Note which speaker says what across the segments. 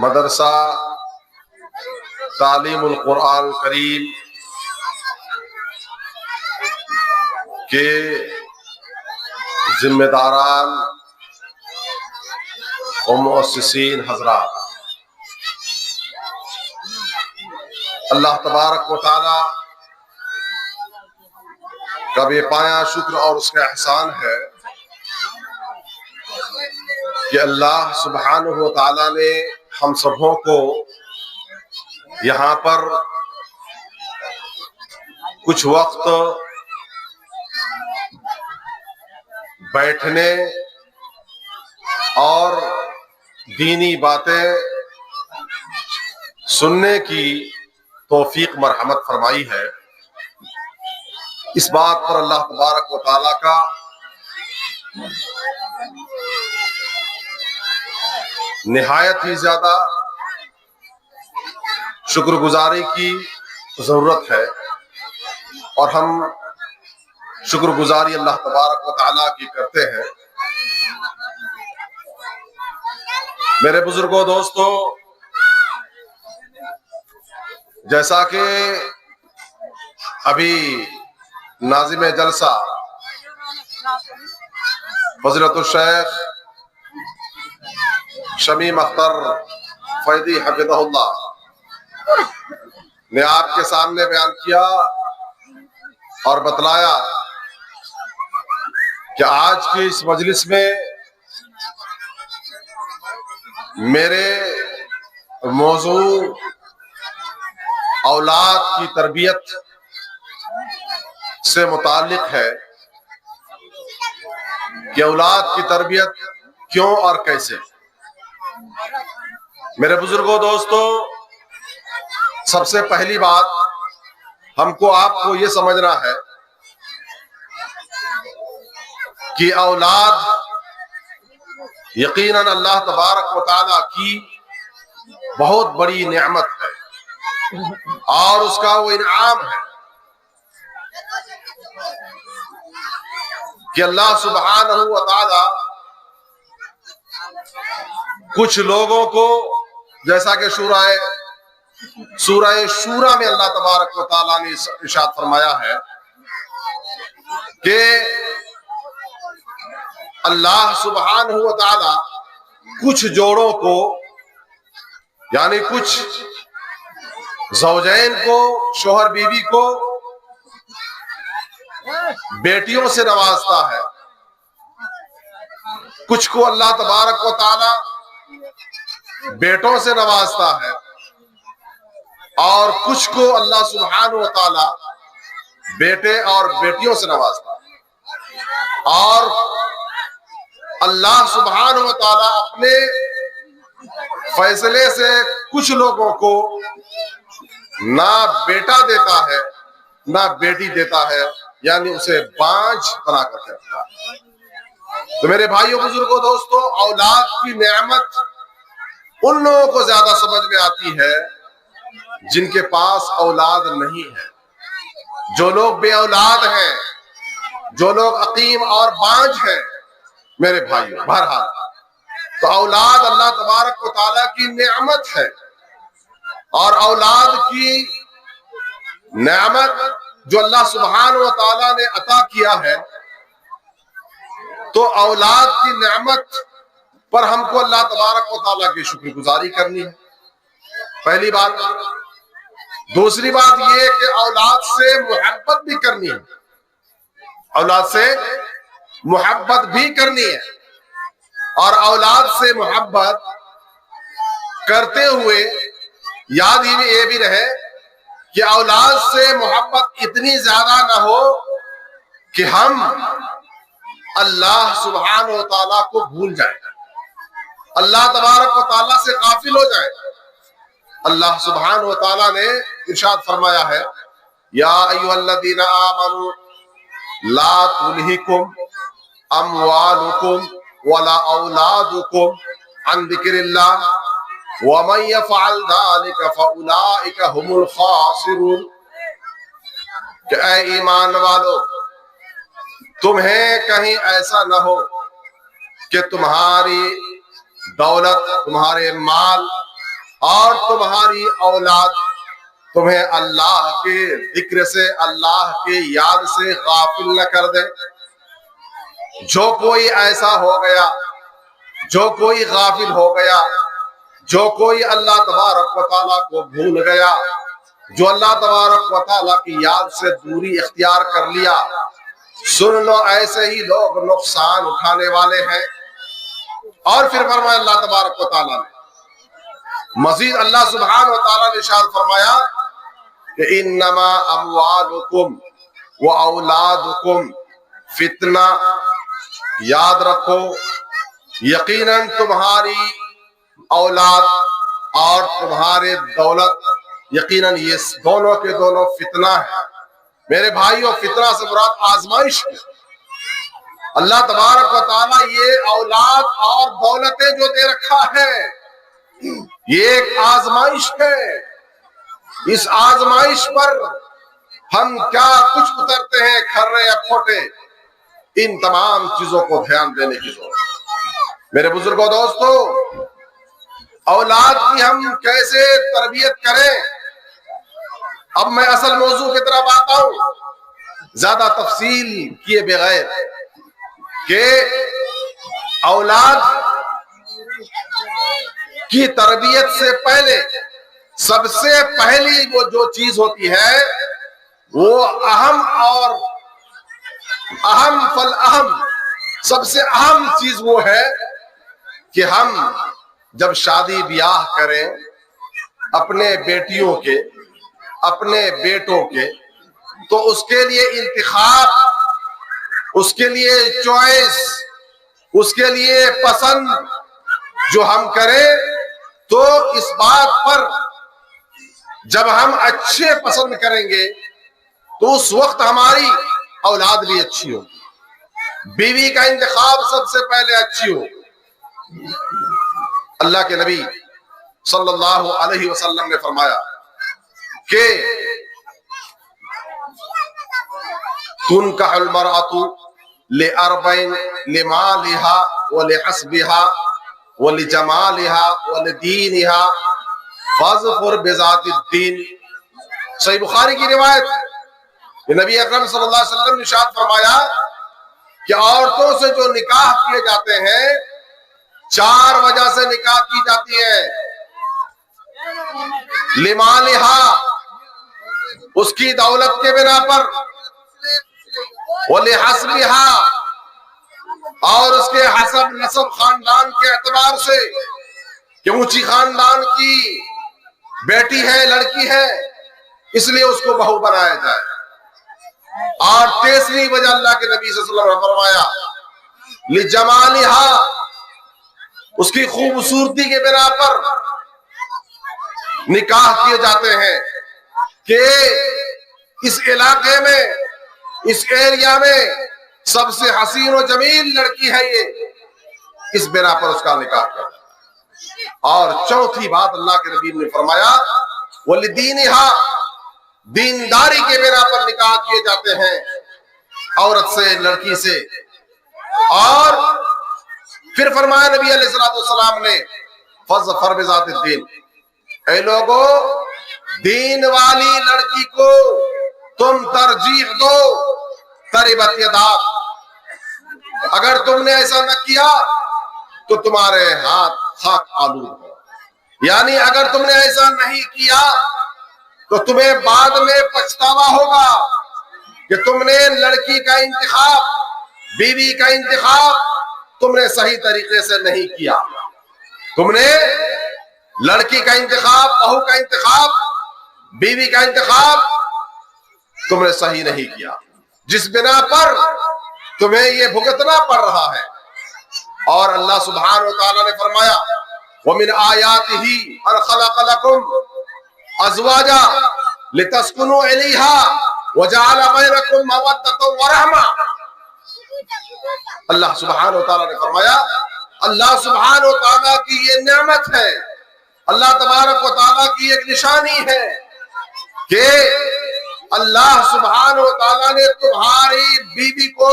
Speaker 1: مدرسہ تعلیم القرآن کریم کے ذمہ داران و مؤسسین حضرات، اللہ تبارک و تعالی کا بے پایا شکر اور اس کا احسان ہے کہ اللہ سبحانہ و تعالی نے ہم سبوں کو یہاں پر کچھ وقت بیٹھنے اور دینی باتیں سننے کی توفیق مرحمت فرمائی ہے۔ اس بات پر اللہ تبارک و تعالیٰ کا نہایت ہی زیادہ شکر گزاری کی ضرورت ہے، اور ہم شکر گزاری اللہ تبارک و تعالیٰ کی کرتے ہیں۔ میرے بزرگوں، دوستو، جیسا کہ ابھی ناظم جلسہ فضیلت الشیخ شمیم اختر فیضی حفظہ اللہ نے آپ کے سامنے بیان کیا اور بتلایا کہ آج کی اس مجلس میں میرے موضوع اولاد کی تربیت سے متعلق ہے کہ اولاد کی تربیت کیوں اور کیسے۔ میرے بزرگوں، دوستو، سب سے پہلی بات ہم کو آپ کو یہ سمجھنا ہے کہ اولاد یقیناً اللہ تبارک و تعالیٰ کی بہت بڑی نعمت ہے اور اس کا وہ انعام ہے کہ اللہ سبحانہ و تعالیٰ کچھ لوگوں کو، جیسا کہ سورہ شورى میں اللہ تبارک و تعالیٰ نے ارشاد فرمایا ہے کہ اللہ سبحانہ و تعالیٰ کچھ جوڑوں کو، یعنی کچھ زوجین کو، شوہر بیوی کو بیٹیوں سے نوازتا ہے، کچھ کو اللہ تبارک و تعالیٰ بیٹوں سے نوازتا ہے، اور کچھ کو اللہ سبحانہ و تعالیٰ بیٹے اور بیٹیوں سے نوازتا ہے۔ اور اللہ سبحانہ و تعالیٰ اپنے فیصلے سے کچھ لوگوں کو نہ بیٹا دیتا ہے نہ بیٹی دیتا ہے، یعنی اسے بانجھ بنا کر کے رکھتا ہے۔ تو میرے بھائیوں، بزرگوں، دوستوں، اولاد کی نعمت ان لوگوں کو زیادہ سمجھ میں آتی ہے جن کے پاس اولاد نہیں ہے۔ جو لوگ بے اولاد ہیں، جو لوگ عقیم اور بانجھ ہیں، میرے بھائیوں، بہرحال تو اولاد اللہ تبارک و تعالیٰ کی نعمت ہے، اور اولاد کی نعمت جو اللہ سبحانہ و تعالیٰ نے عطا کیا ہے، تو اولاد کی نعمت پر ہم کو اللہ تبارک و تعالیٰ کی شکر گزاری کرنی ہے، پہلی بات۔ دوسری بات یہ کہ اولاد سے محبت بھی کرنی ہے، اولاد سے محبت بھی کرنی ہے، اور اولاد سے محبت کرتے ہوئے یاد ہی میں یہ بھی رہے کہ اولاد سے محبت اتنی زیادہ نہ ہو کہ ہم اللہ سبحانہ و تعالیٰ کو بھول جائیں، اللہ تبارک و تعالیٰ سے غافل ہو جائیں۔ اللہ سبحانہ و تعالیٰ نے ارشاد فرمایا ہے، یا ایھا الذین آمنوا لا تلہکم اموالکم ولا اولادکم عن ذکر اللہ ومن یفعل ذلک فاولئک هم الخاسرون، کہ اے ایمان والو، تمہیں کہیں ایسا نہ ہو کہ تمہاری دولت، تمہارے مال اور تمہاری اولاد تمہیں اللہ کے ذکر سے، اللہ کے یاد سے غافل نہ کر دے۔ جو کوئی ایسا ہو گیا، جو کوئی غافل ہو گیا، جو کوئی اللہ تبارک و تعالیٰ کو بھول گیا، جو اللہ تبارک و تعالیٰ کی یاد سے دوری اختیار کر لیا، سن لو ایسے ہی لوگ نقصان اٹھانے والے ہیں۔ اور پھر فرمایا اللہ تبارک و تعالیٰ نے، مزید اللہ سبحانہ و تعالیٰ نے ارشاد فرمایا کہ انما اموالکم و اولادکم فتنہ، یاد رکھو یقیناً تمہاری اولاد اور تمہارے دولت، یقیناً یہ دونوں کے دونوں فتنہ ہے۔ میرے بھائیوں، فتنہ سے مراد آزمائش ہے۔ اللہ تبارک و تعالیٰ یہ اولاد اور دولتیں جو دے رکھا ہے، یہ ایک آزمائش ہے۔ اس آزمائش پر ہم کیا کچھ اترتے ہیں، کھرے یا کھوٹے، ان تمام چیزوں کو دھیان دینے کی ضرورت ہے۔ میرے بزرگوں، دوستو، اولاد کی ہم کیسے تربیت کریں؟ اب میں اصل موضوع کی طرف آتا ہوں، زیادہ تفصیل کیے بغیر، کہ اولاد کی تربیت سے پہلے سب سے پہلی وہ جو چیز ہوتی ہے، وہ اہم اور اہم فالاہم، سب سے اہم چیز وہ ہے کہ ہم جب شادی بیاہ کریں اپنے بیٹیوں کے، اپنے بیٹوں کے، تو اس کے لیے انتخاب، اس کے لیے چوائس، اس کے لیے پسند جو ہم کریں، تو اس بات پر جب ہم اچھے پسند کریں گے تو اس وقت ہماری اولاد بھی اچھی ہوگی، بیوی کا انتخاب سب سے پہلے اچھی ہو۔ اللہ کے نبی صلی اللہ علیہ وسلم نے فرمایا کہ تنکح المرأة لأربعین، لمالها ولحسبها ولجمالها ولدینها فاظفر بذات الدین۔ صحیح بخاری کی روایت کہ نبی اکرم صلی اللہ علیہ وسلم نے ارشاد فرمایا کہ عورتوں سے جو نکاح کیے جاتے ہیں، 4 وجہ سے نکاح کی جاتی ہے۔ لمالہا، اس کی دولت کے بنا پر، ولحسبہا، اور اس کے حسب نسب خاندان کے اعتبار سے کہ اونچی خاندان کی بیٹی ہے، لڑکی ہے، اس لیے اس کو بہو بنایا جائے۔ اور 3ری وجہ اللہ کے نبی صلی اللہ علیہ وسلم نے فرمایا لجمالہا، اس کی خوبصورتی کے بنا پر نکاح کیے جاتے ہیں کہ اس علاقے میں، اس ایریا میں سب سے حسین و جمیل لڑکی ہے یہ، اس بنا پر اس کا نکاح کیا جاتا ہے۔ اور 4تھی بات اللہ کے نبی نے فرمایا وَلِدِينِهَا، دینداری کے بنا پر نکاح کیے جاتے ہیں عورت سے، لڑکی سے۔ اور پھر فرمایا نبی علیہ السلام نے فَاظْفَرْ بِذَاتِ الدِّينِ، اے لوگو دین والی لڑکی کو تم ترجیح دو، تربت یداک، اگر تم نے ایسا نہ کیا تو تمہارے ہاتھ خاک آلود ہو، یعنی اگر تم نے ایسا نہیں کیا تو تمہیں بعد میں پچھتاوا ہوگا کہ تم نے لڑکی کا انتخاب، بیوی کا انتخاب تم نے صحیح طریقے سے نہیں کیا، تم نے لڑکی کا انتخاب، بہو کا انتخاب، بیوی کا انتخاب تم نے صحیح نہیں کیا، جس بنا پر تمہیں یہ بھگتنا پڑ رہا ہے۔ اور اللہ سبحانہ و تعالیٰ نے فرمایا وَمِنْ آيَاتِهِ أَنْ خَلَقَ لَكُمْ أَزْوَاجًا لِتَسْكُنُوا إِلَيْهَا وَجَعَلَ بَيْنَكُمْ مَوَدَّةً وَرَحْمَةً۔ اللہ سبحانہ و تعالیٰ نے فرمایا، اللہ سبحانہ و تعالیٰ کی یہ نعمت ہے، اللہ تبارک و تعالیٰ کی ایک نشانی ہے کہ اللہ سبحانہ و تعالیٰ نے تمہاری بیوی کو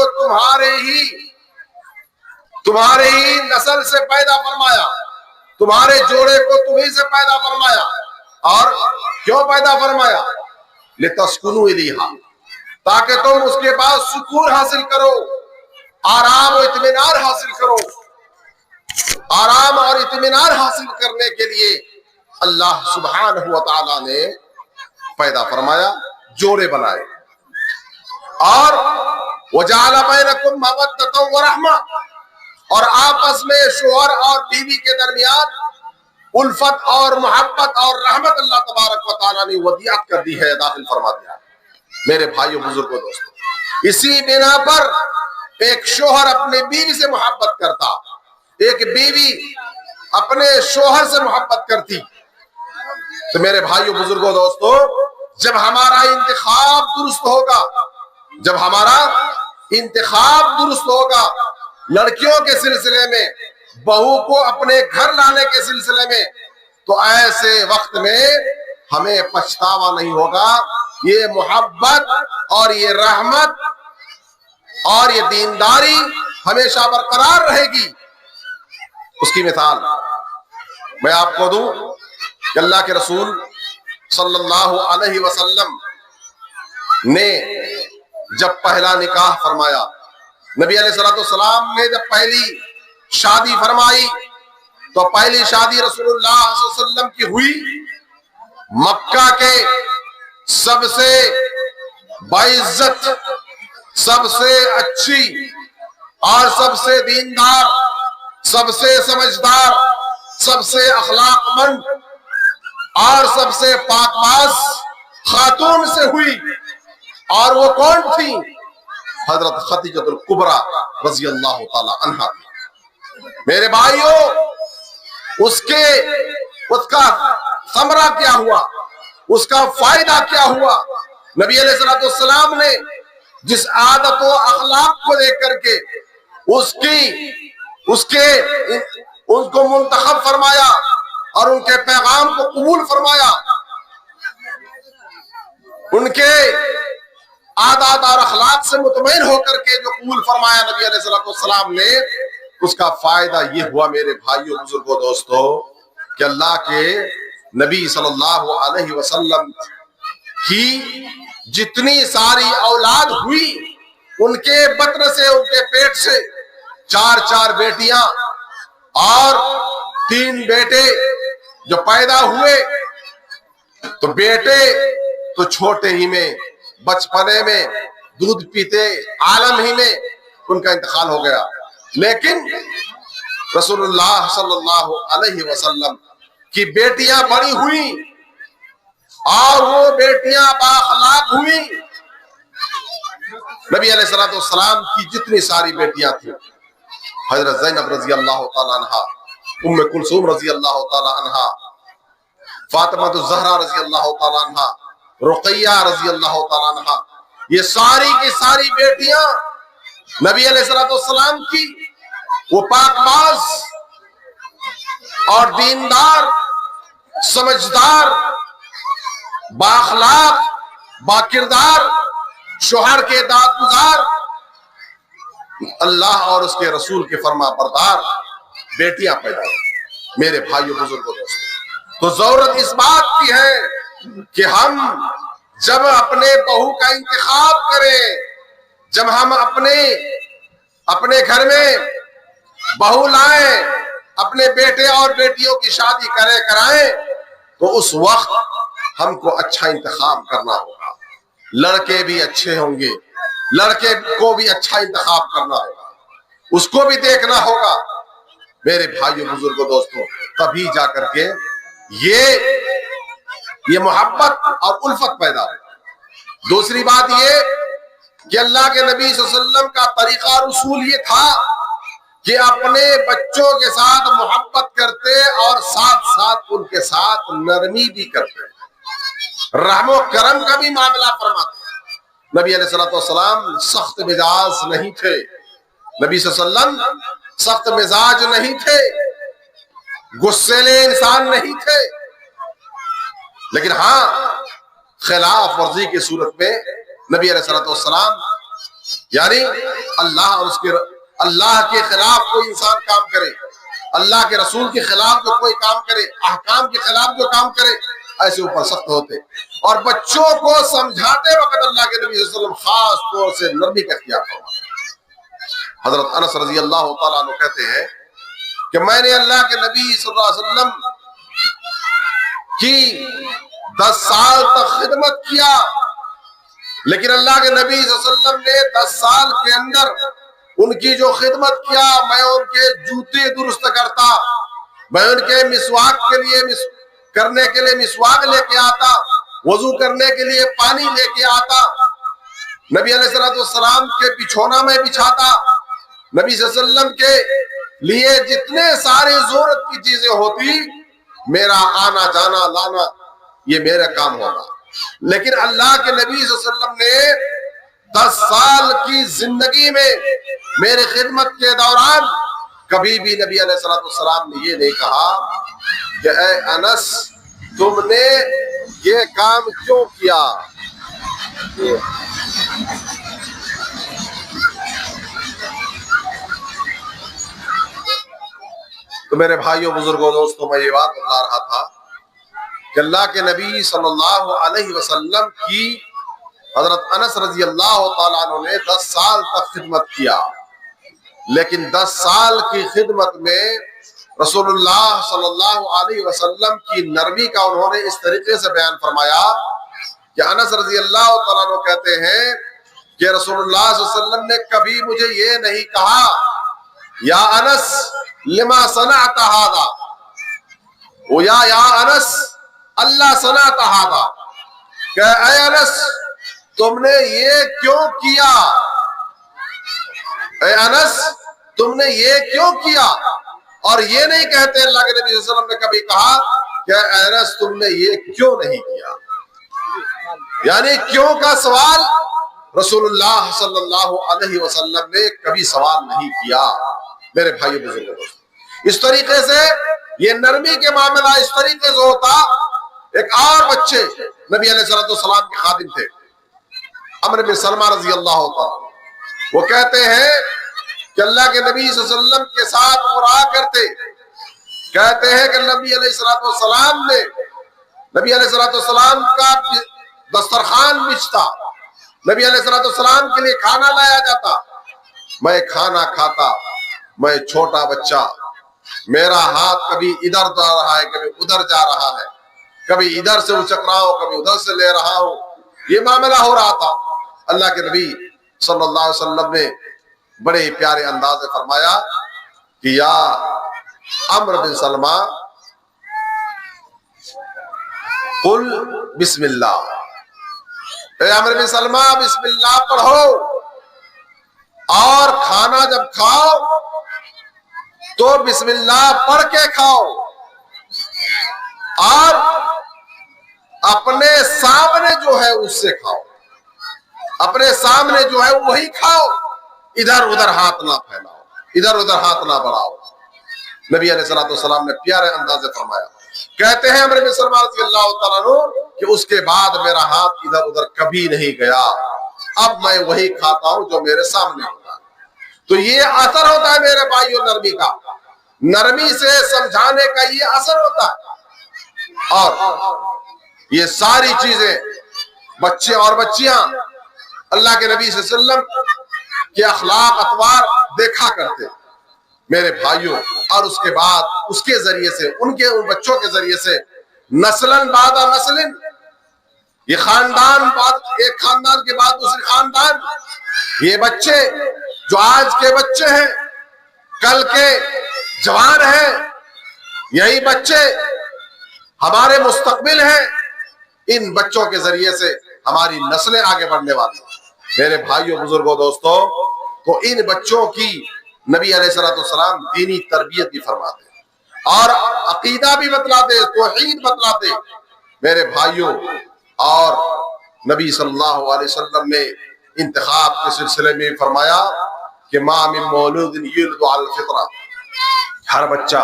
Speaker 1: تمہارے ہی نسل سے پیدا فرمایا، تمہارے جوڑے کو تمہیں سے پیدا فرمایا. اور کیوں پیدا فرمایا؟ لِتَسْكُنُوا إِلَيْهَا، تاکہ تم اس کے بعد سکون حاصل کرو، آرام و اطمینان حاصل کرو. آرام اور اطمینان حاصل کرنے کے لیے اللہ سبحانہ و تعالیٰ نے پیدا فرمایا، جوڑے بنائے. اور وَجَعَلَ بَيْنَكُمْ مَوَدَّةً وَرَحْمَةً، اور آپس میں شوہر اور بیوی کے درمیان الفت اور محبت اور رحمت اللہ تبارک و تعالیٰ نے ودیعت کر دی ہے، داخل فرما دیا ہے. میرے بھائیوں، بزرگوں، دوستوں، اسی بنا پر ایک شوہر اپنے بیوی سے محبت کرتا، ایک بیوی اپنے شوہر سے محبت کرتی. تو میرے بھائیوں، بزرگوں، دوستوں، جب ہمارا انتخاب درست ہوگا، جب ہمارا انتخاب درست ہوگا لڑکیوں کے سلسلے میں، بہو کو اپنے گھر لانے کے سلسلے میں، تو ایسے وقت میں ہمیں پچھتاوا نہیں ہوگا. یہ محبت اور یہ رحمت اور یہ دینداری ہمیشہ برقرار رہے گی. اس کی مثال میں آپ کو دوں کہ اللہ کے رسول صلی اللہ علیہ وسلم نے جب پہلا نکاح فرمایا، نبی علیہ السلام نے جب پہلی شادی فرمائی، تو پہلی شادی رسول اللہ صلی اللہ علیہ وسلم کی ہوئی مکہ کے سب سے باعزت، سب سے اچھی اور سب سے دیندار، سب سے سمجھدار، سب سے اخلاق مند اور سب سے پاک باز خاتون سے ہوئی. اور وہ کون تھی؟ حضرت خدیجہ الکبریٰ رضی اللہ تعالی عنہا. میرے بھائیوں، اس کا ثمرہ کیا ہوا، اس کا فائدہ کیا ہوا؟ نبی علیہ السلام نے جس عادت و اخلاق کو دیکھ کر کے ان کو منتخب فرمایا اور ان کے پیغام کو قبول فرمایا، ان کے عادات اور اخلاق سے مطمئن ہو کر کے جو قبول فرمایا نبی علیہ السلام نے، اس کا فائدہ یہ ہوا میرے بھائیوں، بزرگوں، دوستوں، کہ اللہ کے نبی صلی اللہ علیہ وسلم کی جتنی ساری اولاد ہوئی، ان کے بطن سے، ان کے پیٹ سے 4 بیٹیاں اور 3 بیٹے جو پیدا ہوئے. تو بیٹے تو چھوٹے ہی میں، بچپنے میں، دودھ پیتے عالم ہی میں ان کا انتقال ہو گیا. لیکن رسول اللہ صلی اللہ علیہ وسلم کی بیٹیاں بڑی ہوئی اور وہ بیٹیاں بااخلاق ہوئی. نبی علیہ السلام کی جتنی ساری بیٹیاں تھیں، حضرت زینب رضی اللہ تعالی عنہا، ام کلثوم رضی اللہ تعالی عنہا، فاطمہ الزہرا رضی اللہ تعالی عنہا، رقیہ رضی اللہ تعالی عنہا، یہ ساری کی ساری بیٹیاں نبی علیہ السلام کی وہ پاک باز اور دیندار، سمجھدار، بااخلاق، باکردار، شوہر کے اطاعت گزار، اللہ اور اس کے رسول کے فرما بردار بیٹیاں پیدا ہوئی. میرے بھائیوں، بزرگوں، دوستوں، تو ضرورت اس بات کی ہے کہ ہم جب اپنے بہو کا انتخاب کریں، جب ہم اپنے گھر میں بہو لائیں، اپنے بیٹے اور بیٹیوں کی شادی کرائیں، تو اس وقت ہم کو اچھا انتخاب کرنا ہوگا. لڑکے بھی اچھے ہوں گے، لڑکے کو بھی اچھا انتخاب کرنا ہوگا، اس کو بھی دیکھنا ہوگا. میرے بھائیوں، بزرگوں، دوستوں، تبھی جا کر کے یہ محبت اور الفت پیدا ہو. دوسری بات یہ کہ اللہ کے نبی صلی اللہ علیہ وسلم کا طریقہ رسول یہ تھا کہ اپنے بچوں کے ساتھ محبت کرتے اور ساتھ ساتھ ان کے ساتھ نرمی بھی کرتے، رحم و کرم کا بھی معاملہ فرماتے. نبی علیہ السلام سخت مزاج نہیں تھے، نبی صلی اللہ علیہ وسلم سخت مزاج نہیں تھے، غصیلے انسان نہیں تھے. لیکن ہاں، خلاف ورزی کی صورت میں نبی علیہ السلام یعنی اللہ کے خلاف کوئی انسان کام کرے، اللہ کے رسول کے خلاف جو کوئی کام کرے، احکام کے خلاف جو کام کرے، ایسے اوپر سخت ہوتے. اور بچوں کو سمجھاتے وقت اللہ کے نبی صلی اللہ علیہ وسلم خاص طور سے نرمی کا اختیار فرماتے. حضرت انس رضی اللہ تعالیٰ عنہ کہتے ہیں کہ میں نے اللہ کے نبی صلی اللہ علیہ وسلم کی 10 سال تک خدمت کیا، لیکن اللہ کے نبی صلی اللہ علیہ وسلم نے 10 سال کے اندر ان کی جو خدمت کیا، میں ان کے جوتے درست کرتا، میں ان کے مسواک کے لیے کرنے کے لیے مسواک لے کے آتا، وضو کرنے کے لیے پانی لے کے آتا، نبی علیہ السلام کے بچھونا میں بچھاتا، نبی صلی اللہ علیہ وسلم کے لیے جتنے سارے ضرورت کی چیزیں ہوتی، میرا آنا جانا لانا یہ میرا کام ہوگا. لیکن اللہ کے نبی صلی اللہ علیہ وسلم نے 10 سال کی زندگی میں میرے خدمت کے دوران کبھی بھی نبی علیہ السلام نے یہ نہیں کہا کہ اے انس تم نے یہ کام کیوں کیا. تو میرے بھائیوں بزرگوں دوستوں، میں یہ بات بتا رہا تھا کہ اللہ کے نبی صلی اللہ علیہ وسلم کی حضرت انس رضی اللہ تعالیٰ عنہ نے 10 سال تک خدمت کیا، لیکن 10 سال کی خدمت میں رسول اللہ صلی اللہ علیہ وسلم کی نرمی کا انہوں نے اس طریقے سے بیان فرمایا کہ انس رضی اللہ تعالیٰ عنہ کہتے ہیں کہ رسول اللہ صلی اللہ علیہ وسلم نے کبھی مجھے یہ نہیں کہا یا انس لما صنعت هذا، او یا انس اللہ صنعت هذا، کہ اے انس تم نے یہ کیوں کیا، اے انس تم نے یہ کیوں کیا. اور یہ نہیں کہتے اللہ کے نبی صلی اللہ علیہ وسلم نے کبھی کہا کہ اے انس تم نے یہ کیوں نہیں کیا. یعنی کیوں کا سوال رسول اللہ صلی اللہ علیہ وسلم نے کبھی سوال نہیں کیا. میرے بھائی بزرگوں، اس طریقے سے یہ نرمی کے معاملہ اس طریقے سے ہوتا. ایک اور بچے نبی علیہ السلام کے خادم تھے، عمرو بن سلمہ رضی اللہ تعالیٰ، وہ کہتے ہیں کہ اللہ کے نبی صلی اللہ علیہ وسلم کے ساتھ وہ رہا کرتے. کہتے ہیں کہ نبی علیہ السلام نے نبی علیہ السلام کا دسترخوان بچھتا، نبی علیہ السلام کے لیے کھانا لایا جاتا، میں کھانا کھاتا، میں چھوٹا بچہ، میرا ہاتھ کبھی ادھر جا رہا ہے کبھی ادھر جا رہا ہے، کبھی ادھر سے اچک رہا ہوں کبھی ادھر سے لے رہا ہوں، یہ معاملہ ہو رہا تھا. اللہ کے نبی صلی اللہ علیہ وسلم نے بڑے پیارے انداز سے فرمایا کہ یا عمرو بن سلمہ قل بسم اللہ، اے عمرو بن سلمہ بسم اللہ پڑھو، اور کھانا جب کھاؤ تو بسم اللہ پڑھ کے کھاؤ، اور اپنے سامنے جو ہے اس سے کھاؤ، اپنے سامنے جو ہے وہی کھاؤ، ادھر ادھر ہاتھ نہ پھیلاؤ، ادھر ادھر ہاتھ نہ بڑھاؤ. نبی علیہ السلام نے پیارے انداز سے فرمایا. کہتے ہیں عمرو بن سلمہ رضی اللہ تعالیٰ عنہ کہ اس کے بعد میرا ہاتھ ادھر ادھر کبھی نہیں گیا، اب میں وہی کھاتا ہوں جو میرے سامنے ہوتا ہے. تو یہ اثر ہوتا ہے میرے بھائیوں نرمی کا، نرمی سے سمجھانے کا یہ اثر ہوتا ہے. اور یہ ساری چیزیں بچے اور بچیاں اللہ کے نبی صلی اللہ علیہ وسلم کے اخلاق اطوار دیکھا کرتے میرے بھائیوں. اور اس کے بعد اس کے ذریعے سے ان بچوں کے ذریعے سے نسلن بعد نسلن، یہ خاندان بعد ایک خاندان کے بعد دوسری خاندان، یہ بچے جو آج کے بچے ہیں کل کے جوان ہیں، یہی بچے ہمارے مستقبل ہیں. ان بچوں کے ذریعے سے ہماری نسلیں آگے بڑھنے والی ہیں. میرے بھائیوں بزرگوں دوستوں، تو ان بچوں کی نبی علیہ السلام دینی تربیت بھی فرماتے اور عقیدہ بھی بتلاتے، توحید بتلاتے. میرے بھائیوں، اور نبی صلی اللہ علیہ وسلم نے انتخاب کے سلسلے میں فرمایا کہ ما من مولود یولد علی الفطرہ، ہر بچہ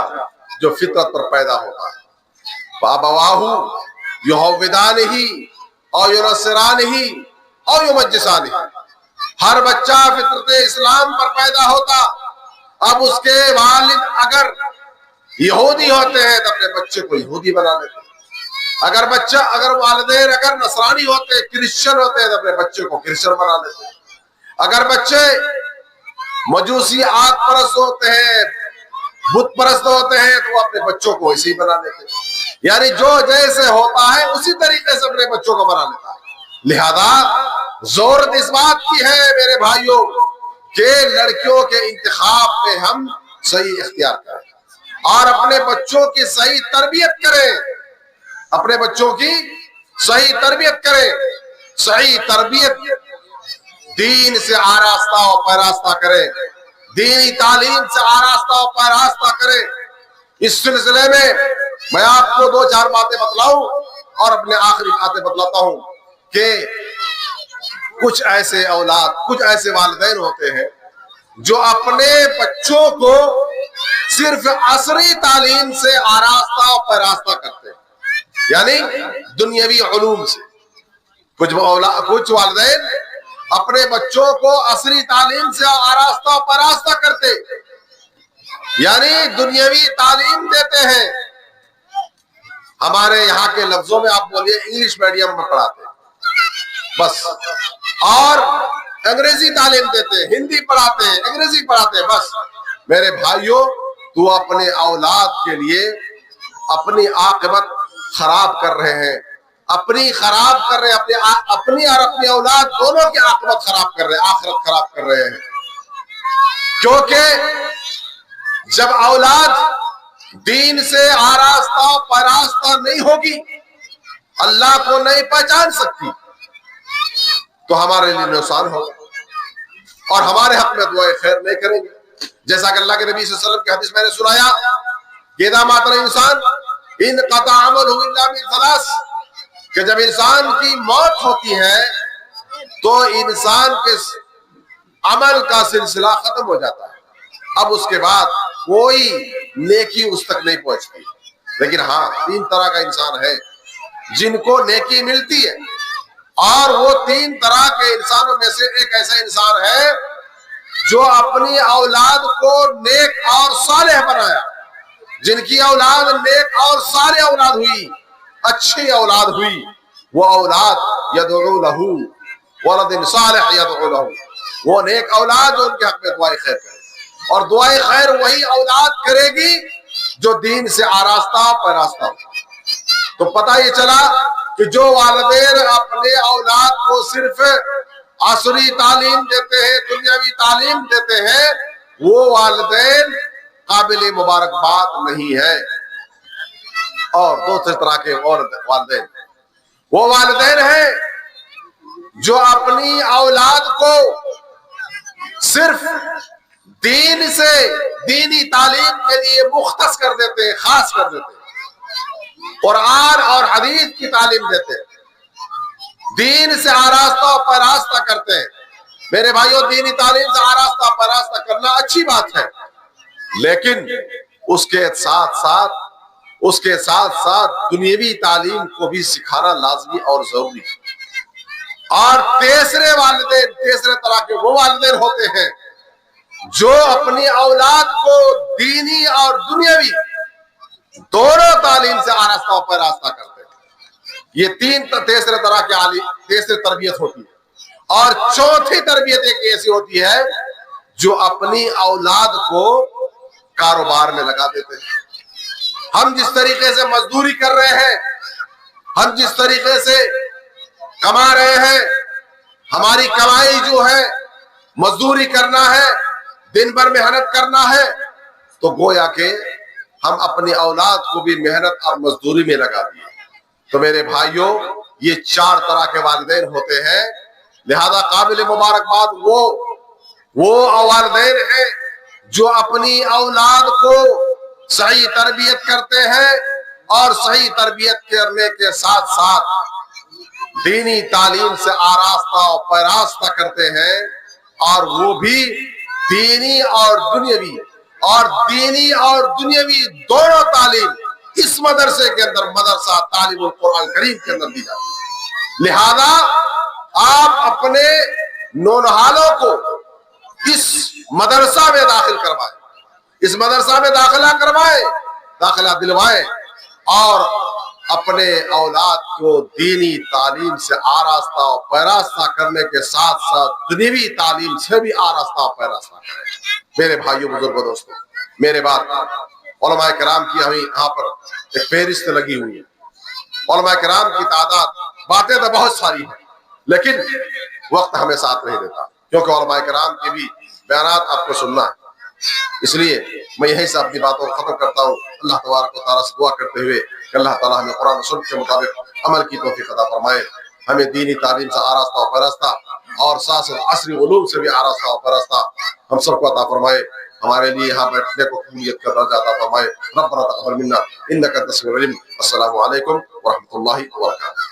Speaker 1: جو فطرت پر پیدا ہوتا ہے، فابواہ یہودانہ او ینصرانہ او یمجسانہ، ہر بچہ فطرت اسلام پر پیدا ہوتا. اب اس کے والد اگر یہودی ہوتے ہیں تو اپنے بچے کو یہودی بنا لیتے ہیں، اگر والدین اگر نصرانی ہوتے ہیں، کرسچن ہوتے ہیں تو اپنے بچے کو کرسچن بنا لیتے ہیں، اگر بچے مجوسی آگ پرست ہوتے ہیں، بت پرست ہوتے ہیں، تو وہ اپنے بچوں کو اسی بنا لیتے ہیں، یعنی جو جیسے ہوتا ہے اسی طریقے سے اپنے بچوں کو بنا لیتا ہے۔ لہذا ضرورت اس بات کی ہے میرے بھائیوں کہ لڑکیوں کے انتخاب میں ہم صحیح اختیار کریں اور اپنے بچوں کی صحیح تربیت کریں، اپنے بچوں کی صحیح تربیت کریں، صحیح تربیت دین سے آراستہ و پیراستہ کریں، دینی تعلیم سے آراستہ و پیراستہ کریں۔ اس سلسلے میں آپ کو دو چار باتیں بتلاؤں اور اپنے آخری باتیں بتلاتا ہوں کہ کچھ ایسے والدین ہوتے ہیں جو اپنے بچوں کو صرف عصری تعلیم سے آراستہ و پیراستہ کرتے ہیں، یعنی دنیاوی علوم سے۔ کچھ والدین اپنے بچوں کو عصری تعلیم سے آراستہ و پیراستہ کرتے، یعنی دنیاوی تعلیم دیتے ہیں۔ ہمارے یہاں کے لفظوں میں آپ بولیے انگلش میڈیم میں پڑھاتے بس، اور انگریزی تعلیم دیتے، ہندی پڑھاتے ہیں، انگریزی پڑھاتے، بس۔ میرے بھائیوں، تو اپنے اولاد کے لیے اپنی عاقبت خراب کر رہے ہیں، اپنی اور اپنی اولاد دونوں کی عاقبت خراب کر رہے ہیں، آخرت خراب کر رہے ہیں۔ کیونکہ جب اولاد دین سے آراستہ پیراستہ نہیں ہوگی، اللہ کو نہیں پہچان سکتی، تو ہمارے لیے نقصان ہوگا اور ہمارے حق میں دعائے خیر نہیں کریں گے۔ جیسا کہ اللہ کے نبی صلی اللہ علیہ وسلم کی حدیث میں نے سنایا کہ اذا مات الانسان انقطع عمله الا من ثلاث، کہ جب انسان کی موت ہوتی ہے تو انسان کے عمل کا سلسلہ ختم ہو جاتا ہے، اب اس کے بعد کوئی نیکی اس تک نہیں پہنچتی۔ لیکن ہاں، تین طرح کا انسان ہے جن کو نیکی ملتی ہے، اور وہ تین طرح کے انسانوں میں سے ایک ایسا انسان ہے جو اپنی اولاد کو نیک اور صالح بنایا، جن کی اولاد نیک اور صالح اولاد ہوئی، اچھی اولاد ہوئی، وہ اولاد یدعو لہو ولد صالح یدعو لہو، وہ نیک اولاد جو ان کے حق میں دعائے خیر کرے، اور دعائے خیر وہی اولاد کرے گی جو دین سے آراستہ پیراستہ ہو۔ تو پتہ یہ چلا کہ جو والدین اپنے اولاد کو صرف عصری تعلیم دیتے ہیں، دنیاوی تعلیم دیتے ہیں، وہ والدین قابل مبارکباد نہیں ہے۔ اور دوسرے طرح کے والدین وہ والدین ہیں جو اپنی اولاد کو صرف دین سے، دینی تعلیم کے لیے مختص کر دیتے ہیں، خاص کر دیتے ہیں، قرآن اور حدیث کی تعلیم دیتے ہیں، دین سے آراستہ و پیراستہ کرتے ہیں۔ میرے بھائیوں، دینی تعلیم سے آراستہ و پیراستہ کرنا اچھی بات ہے، لیکن اس کے ساتھ ساتھ دنیاوی تعلیم کو بھی سکھانا لازمی اور ضروری ہے۔ اور تیسرے طرح کے وہ والدین ہوتے ہیں جو اپنی اولاد کو دینی اور دنیاوی دونوں تعلیم سے آراستہ و پیراستہ کرتے ہیں۔ یہ تیسرے طرح کی تیسری تربیت ہوتی ہے۔ اور چوتھی تربیت ایک ایسی ہوتی ہے جو اپنی اولاد کو کاروبار میں لگا دیتے ہیں۔ ہم جس طریقے سے مزدوری کر رہے ہیں، ہم جس طریقے سے کما رہے ہیں، ہماری کمائی جو ہے مزدوری کرنا ہے، دن بھر محنت کرنا ہے، تو گویا کہ ہم اپنی اولاد کو بھی محنت اور مزدوری میں لگا دیے۔ تو میرے بھائیوں، یہ چار طرح کے والدین ہوتے ہیں، لہذا قابل مبارکباد وہ والدین ہیں جو اپنی اولاد کو صحیح تربیت کرتے ہیں اور صحیح تربیت کرنے کے ساتھ ساتھ دینی تعلیم سے آراستہ و پیراستہ کرتے ہیں، اور وہ بھی دینی اور دنیاوی دونوں تعلیم اس مدرسے کے اندر، مدرسہ تعلیم القرآن کریم کے اندر دی جاتی ہے۔ لہذا آپ اپنے نونہالوں کو اس مدرسہ میں داخل کروائیں، اس مدرسہ میں داخلہ کروائیں داخلہ دلوائیں اور اپنے اولاد کو دینی تعلیم سے آراستہ و پیراستہ کرنے کے ساتھ ساتھ دنیوی تعلیم سے بھی آراستہ و پیراستہ کریں۔ میرے بھائیوں بزرگوں دوستوں، میرے بعد علماء کرام کی ہمیں یہاں پر ایک فہرست لگی ہوئی ہے۔ علماء کرام کی تعداد، باتیں تو بہت ساری ہیں لیکن وقت ہمیں ساتھ نہیں دیتا، کیونکہ علماء کرام کے بھی بیانات آپ کو سننا ہے۔ اس لیے میں یہیں سے اپنی باتوں کو ختم کرتا ہوں، اللہ تبارک و تعالیٰ سے دعا کرتے ہوئے کہ اللہ تعالیٰ ہمیں قرآن و سنت کے مطابق عمل کی توفیق عطا فرمائے، ہمیں دینی تعلیم سے آراستہ و پیراستہ اور ساتھ ساتھ عصری علوم سے بھی آراستہ و پیراستہ ہم سب کو عطا فرمائے، ہمارے لیے یہاں بیٹھنے کو قبولیت کا درجہ عطا فرمائے۔ ربنا تقبل منا انک انت السمیع العلیم۔ السلام علیکم ورحمۃ اللہ وبرکاتہ۔